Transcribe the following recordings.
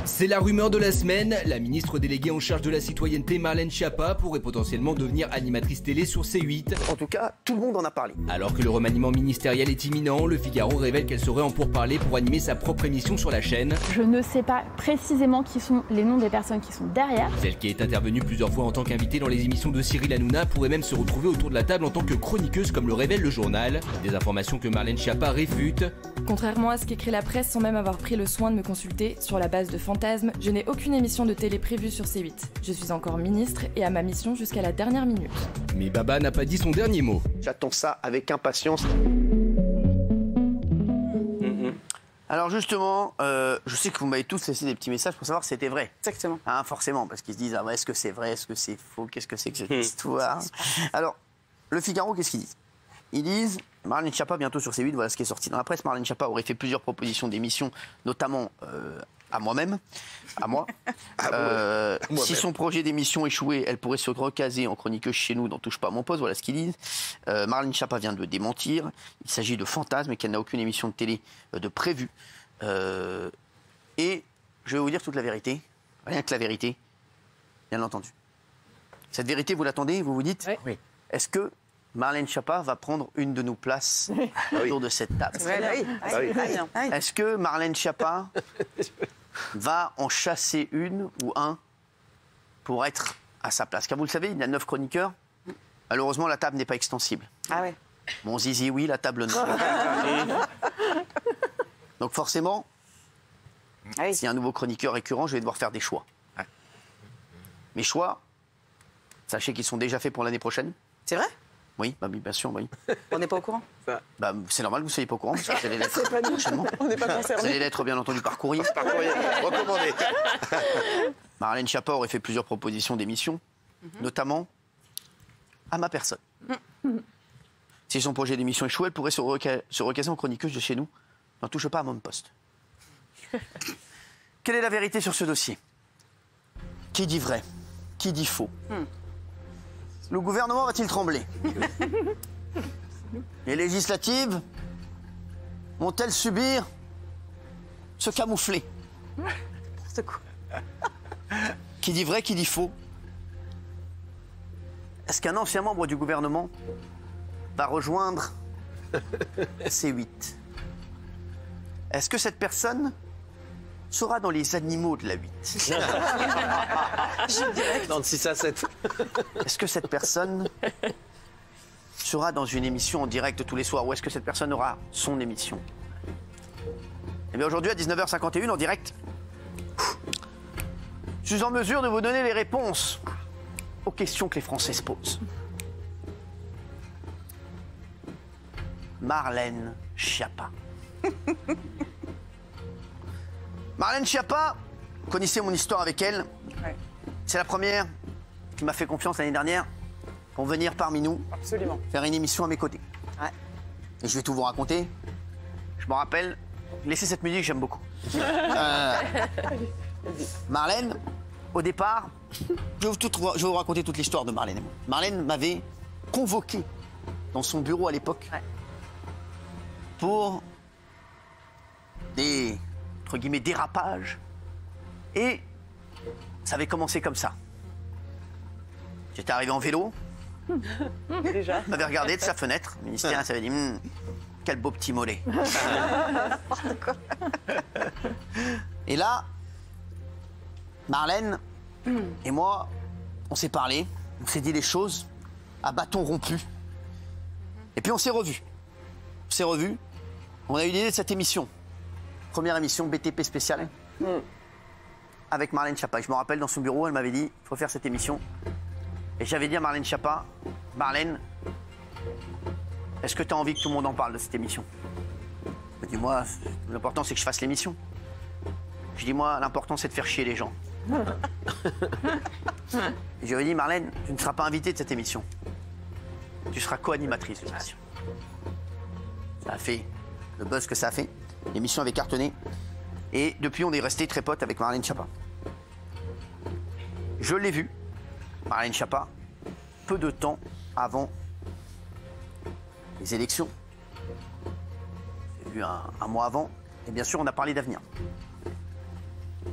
C'est la rumeur de la semaine, la ministre déléguée en charge de la citoyenneté Marlène Schiappa pourrait potentiellement devenir animatrice télé sur C8. En tout cas, tout le monde en a parlé. Alors que le remaniement ministériel est imminent, Le Figaro révèle qu'elle serait en pourparlers pour animer sa propre émission sur la chaîne. Je ne sais pas précisément qui sont les noms des personnes qui sont derrière. Celle qui est intervenue plusieurs fois en tant qu'invitée dans les émissions de Cyril Hanouna pourrait même se retrouver autour de la table en tant que chroniqueuse comme le révèle le journal. Des informations que Marlène Schiappa réfute. Contrairement à ce qu'écrit la presse sans même avoir pris le soin de me consulter, sur la base de fantasmes, je n'ai aucune émission de télé prévue sur C8. Je suis encore ministre et à ma mission jusqu'à la dernière minute. Mais Baba n'a pas dit son dernier mot. J'attends ça avec impatience. Alors justement, je sais que vous m'avez tous laissé des petits messages pour savoir si c'était vrai. Exactement. Hein, forcément, parce qu'ils se disent, ah ouais, est-ce que c'est vrai, est-ce que c'est faux, qu'est-ce que c'est que cette histoire? Alors, Le Figaro, qu'est-ce qu'ils disent? Ils disent, Marlène Schiappa bientôt sur C8, voilà ce qui est sorti dans la presse. Marlène Schiappa aurait fait plusieurs propositions d'émissions, notamment à moi-même, à moi. Si son projet d'émission échouait, elle pourrait se recaser en chroniqueuse chez nous dans Touche pas à mon poste, voilà ce qu'ils disent. Marlène Schiappa vient de le démentir. Il s'agit de fantasmes et qu'elle n'a aucune émission de télé de prévue. Et je vais vous dire toute la vérité, rien que la vérité, bien entendu. Cette vérité, vous l'attendez, vous vous dites, Oui. Est-ce que Marlène Schiappa va prendre une de nos places autour de cette table? Est-ce que Marlène Schiappa va en chasser une ou un pour être à sa place? Car vous le savez, il y a 9 chroniqueurs. Malheureusement, la table n'est pas extensible. Ah ouais. Mon zizi, oui, la table, non. Donc forcément, s'il y a un nouveau chroniqueur récurrent, je vais devoir faire des choix. Mes choix, sachez qu'ils sont déjà faits pour l'année prochaine. C'est vrai? Oui, bah, bien sûr, oui. On n'est pas au courant? Bah, c'est normal que vous ne soyez pas au courant, parce que vous allez l'être prochainement. On n'est pas Vous concernés. allez l'être, bien entendu, par courrier. Par courrier, recommandé. Marlène Schiappa aurait fait plusieurs propositions d'émissions, notamment à ma personne. Si son projet d'émission échoue, elle pourrait se recaser en chroniqueuse de chez nous. N'en touche pas à mon poste. Quelle est la vérité sur ce dossier? Qui dit vrai? Qui dit faux? Le gouvernement va-t-il trembler? Les législatives vont-elles subir se camoufler? C'est quoi? Qui dit vrai, qui dit faux? Est-ce qu'un ancien membre du gouvernement va rejoindre C8? Est-ce que cette personne sera dans les animaux de la 8? Dans le 6 à 7. Est-ce que cette personne sera dans une émission en direct tous les soirs? Ou est-ce que cette personne aura son émission? Eh bien aujourd'hui à 19h51 en direct, je suis en mesure de vous donner les réponses aux questions que les Français se posent. Marlène Schiappa. Marlène Schiappa, vous connaissez mon histoire avec elle. Ouais. C'est la première qui m'a fait confiance l'année dernière pour venir parmi nous Absolument. faire une émission à mes côtés. Ouais. Et je vais tout vous raconter. Je me rappelle, laissez cette musique, j'aime beaucoup. Marlène, au départ, je vais vous raconter toute l'histoire de Marlène. Marlène m'avait convoqué dans son bureau à l'époque pour des, entre guillemets, dérapages. Et ça avait commencé comme ça. J'étais arrivé en vélo. Déjà. Il m'avait regardé de sa fenêtre. Le ministère, ça avait dit quel beau petit mollet. Et là, Marlène et moi, on s'est parlé, on s'est dit les choses à bâton rompu. Et puis on s'est revus. On s'est revus. On a eu l'idée de cette émission. Première émission BTP spéciale. Avec Marlène Schiappa. Je me rappelle dans son bureau, elle m'avait dit il faut faire cette émission. Et j'avais dit à Marlène Schiappa, Marlène, est-ce que tu as envie que tout le monde en parle de cette émission? Elle m'a dit moi, l'important c'est que je fasse l'émission. Je dis moi, l'important c'est de faire chier les gens. Et je lui ai dit Marlène, tu ne seras pas invitée de cette émission. Tu seras co-animatrice de l'émission. Ça a fait le buzz que ça a fait. L'émission avait cartonné. Et depuis, on est resté très potes avec Marlène Schiappa. Je l'ai vue, Marlène Schiappa, peu de temps avant les élections. J'ai vu un mois avant. Et bien sûr, on a parlé d'avenir.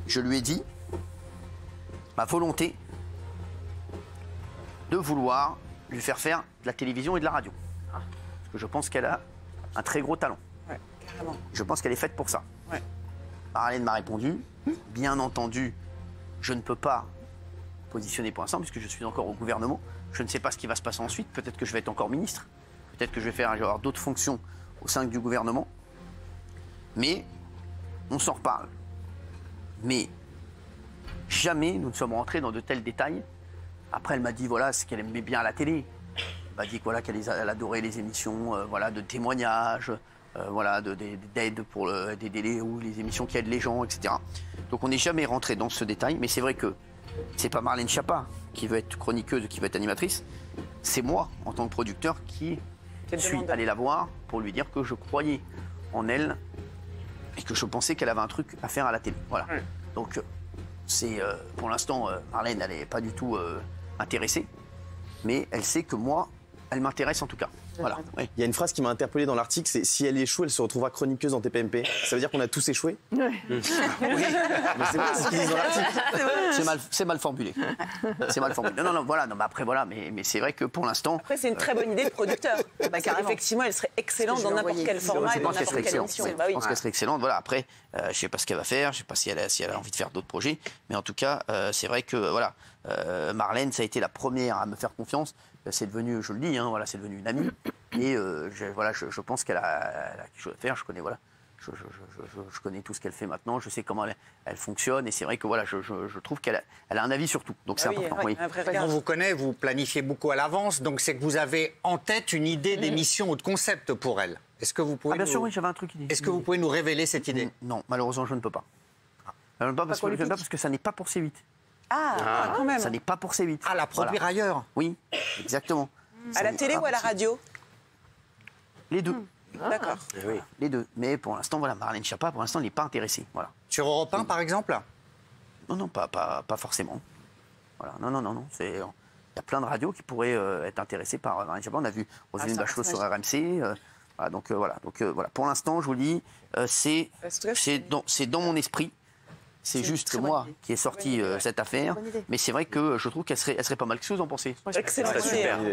je lui ai dit ma volonté de vouloir lui faire faire de la télévision et de la radio. Parce que je pense qu'elle a un très gros talent. Ouais, carrément. Je pense qu'elle est faite pour ça. Ouais. Marlène m'a répondu, bien entendu, je ne peux pas positionner pour l'instant puisque je suis encore au gouvernement. Je ne sais pas ce qui va se passer ensuite. Peut-être que je vais être encore ministre. Peut-être que je vais avoir d'autres fonctions au sein du gouvernement. Mais on s'en reparle. Mais jamais nous ne sommes rentrés dans de tels détails. Après, elle m'a dit voilà ce qu'elle aimait bien à la télé. Elle m'a dit voilà, qu'elle adorait les émissions voilà, de témoignages, voilà, d'aide pour des délais ou les émissions qui aident les gens, etc. Donc on n'est jamais rentré dans ce détail. Mais c'est vrai que c'est pas Marlène Schiappa qui veut être chroniqueuse, qui veut être animatrice. C'est moi, en tant que producteur, qui suis allé la voir pour lui dire que je croyais en elle et que je pensais qu'elle avait un truc à faire à la télé. Voilà. Donc, pour l'instant, Marlène, elle n'est pas du tout intéressée, mais elle sait que moi, elle m'intéresse en tout cas. Voilà. Oui. Il y a une phrase qui m'a interpellé dans l'article, c'est si elle échoue, elle se retrouvera chroniqueuse dans TPMP. Ça veut dire qu'on a tous échoué? Ouais. Oui. Mais c'est vrai, ce qu'ils disent dans l'article. C'est mal formulé. C'est mal formulé. Non, voilà. Non, mais après, voilà. Mais c'est vrai que pour l'instant. Après, c'est une très bonne idée de producteur. Parce qu'effectivement, elle serait excellente dans n'importe quelle format et dans n'importe quelle émission. Je pense qu'elle serait excellente. Voilà. Après, je ne sais pas ce qu'elle va faire. Je ne sais pas si elle a envie de faire d'autres projets. Mais en tout cas, c'est vrai que voilà, Marlène, ça a été la première à me faire confiance. C'est devenu, je le dis, voilà, c'est devenu une amie. Et je pense qu'elle a quelque chose à faire. Je connais, voilà, je connais tout ce qu'elle fait maintenant. Je sais comment elle fonctionne. Et c'est vrai que voilà, je trouve qu'elle a un avis sur tout. Donc c'est important. Oui. On vous connaît, vous planifiez beaucoup à l'avance. Donc c'est que vous avez en tête une idée d'émission ou de concept pour elle. Est-ce que vous pouvez bien sûr, oui, j'avais un truc. Est-ce que vous pouvez nous révéler cette idée? Non, malheureusement, je ne peux pas. Je ne peux pas parce que ça n'est pas pour C8. Quand même. Ça n'est pas pour C8. Ah, la produire ailleurs? Oui, exactement. À la télé ou à la radio? Les deux. D'accord. Oui. Les deux. Mais pour l'instant, voilà, Marlène Schiappa, pour l'instant, n'est pas intéressée. Voilà. Sur Europe 1, par exemple? Non, pas forcément. Voilà. Non. Il y a plein de radios qui pourraient être intéressées par Marlène Schiappa. On a vu Roselyne Bachelot sur RMC. Voilà. Pour l'instant, je vous dis, c'est dans mon esprit. C'est juste moi qui ai sorti cette affaire, mais c'est vrai que je trouve qu'elle serait pas mal. Qu'est-ce que vous en pensez? Excellent.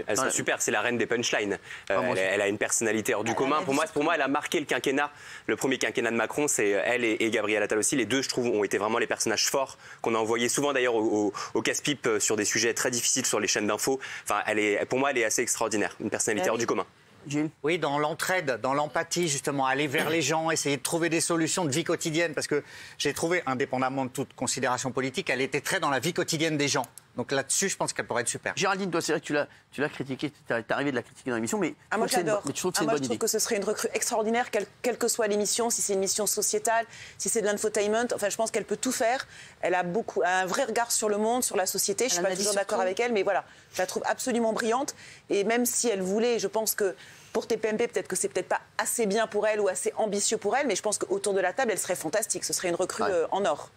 Elle serait super, c'est la reine des punchlines. Elle a une personnalité hors du commun. Pour moi, elle a marqué le quinquennat. Le premier quinquennat de Macron, c'est elle et Gabriel Attal aussi. Les deux, je trouve, ont été vraiment les personnages forts qu'on a envoyés souvent d'ailleurs au casse-pipe sur des sujets très difficiles sur les chaînes d'infos. Enfin, pour moi, elle est assez extraordinaire. Une personnalité hors du commun. Gilles? Oui, dans l'entraide, dans l'empathie, justement, aller vers les gens, essayer de trouver des solutions de vie quotidienne. Parce que j'ai trouvé, indépendamment de toute considération politique, elle était très dans la vie quotidienne des gens. Donc là-dessus, je pense qu'elle pourrait être super. Géraldine, toi, c'est vrai que tu l'as critiqué, tu es arrivé de la critiquer dans l'émission, mais moi j'adore. Mais tu trouves que c'est une bonne idée. Je trouve que ce serait une recrue extraordinaire, quelle que soit l'émission, si c'est une émission sociétale, si c'est de l'infotainment. Enfin, je pense qu'elle peut tout faire. Elle a un vrai regard sur le monde, sur la société. Je ne suis pas toujours d'accord avec elle, mais voilà, je la trouve absolument brillante. Et même si elle voulait, je pense que pour TPMP, peut-être que c'est peut-être pas assez bien pour elle ou assez ambitieux pour elle, mais je pense qu'autour de la table, elle serait fantastique. Ce serait une recrue en or.